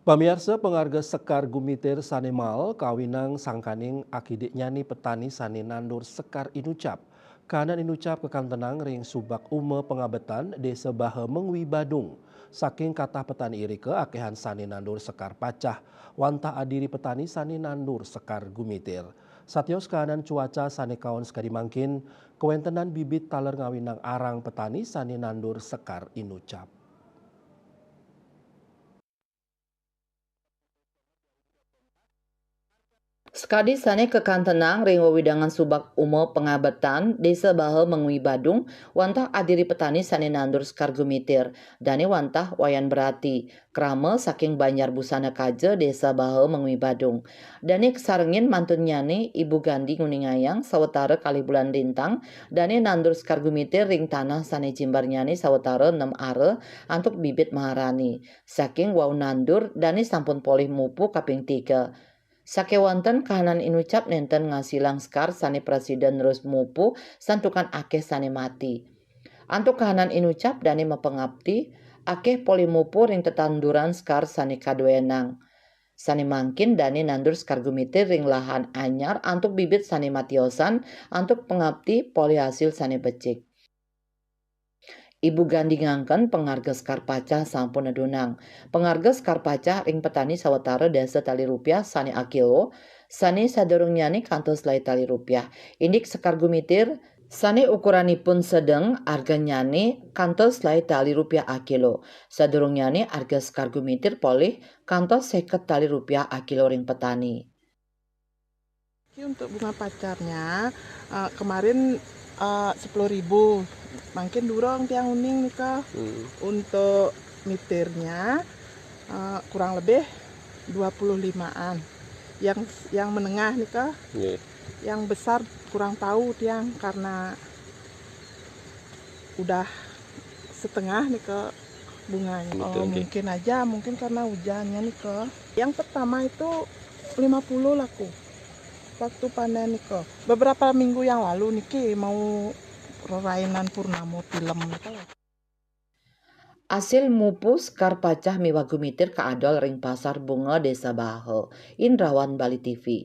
Pamirsa pengarga sekar gumitir sanemal kawinang sangkaning akidik nyani petani sani nandur sekar inucap. Kanan inucap kekan tenang ring subak ume pengabetan desa Bahe Mengwi Badung. Saking kata petani irike akehan sani nandur sekar pacah. Wantah adiri petani sani nandur sekar gumitir. Satyos kahanan cuaca sani kawan sekali mangkin. Kewentenan bibit taler ngawinang arang petani sani nandur sekar inucap. Sekadi sane kekantenang ring wewidangan subak umo pengabetan desa Bahe Mengwi Badung wantah adiri petani sane nandur sekar gumitir dane wantah wayan berati krama saking Banjar Busana Kaje desa Bahe Mengwi Badung dane kesarengin mantun nyane Ibu Gandi Nguningayang sawetara kali bulan lintang dane nandur sekar gumitir ring tanah sane jimbar nyane sawetara 6 are antuk bibit maharani saking wau nandur dane sampun polih mupu kaping 3. Sakewonten kahanan inucap nenten ngasilang skar sane presiden terus mupu santukan akeh sane mati. Antuk kahanan inucap dane mepengabdi akeh polimupu ring tetanduran skar sane kadwenang. Sane mangkin dane nandur skar gumitir ring lahan anyar antuk bibit sane matiosan antuk pengabdi poli hasil sane becik. Ibu Gandi ngangken pengarga sekar pacah sampun nedunang. Pengarga sekar pacah ring petani sawetara dasa tali rupiah sane akilo, sane sadurung nyane kantos lai tali rupiah. Indik sekar gumitir sane ukuranipun sedeng harga nyane kantos lai tali rupiah akilo. Sadurung nyane harga sekar gumitir polih kantos 50 tali rupiah akilo ring petani. Untuk bunga pacarnya kemarin 10.000, makin durong tiang uning nih kak. Untuk mitirnya kurang lebih 25-an. Yang menengah nih kak. Yang besar kurang tahu tiang karena udah setengah nih kak bunganya. Mungkin aja mungkin karena hujannya nih kak. Yang pertama itu 50 laku. Waktu panen niko beberapa minggu yang lalu niki mau rainan purnamo film niko. Asil mupu sekar pacah miwa gumitir kaadol ring pasar bunga desa Bahe. Indrawan Bali TV.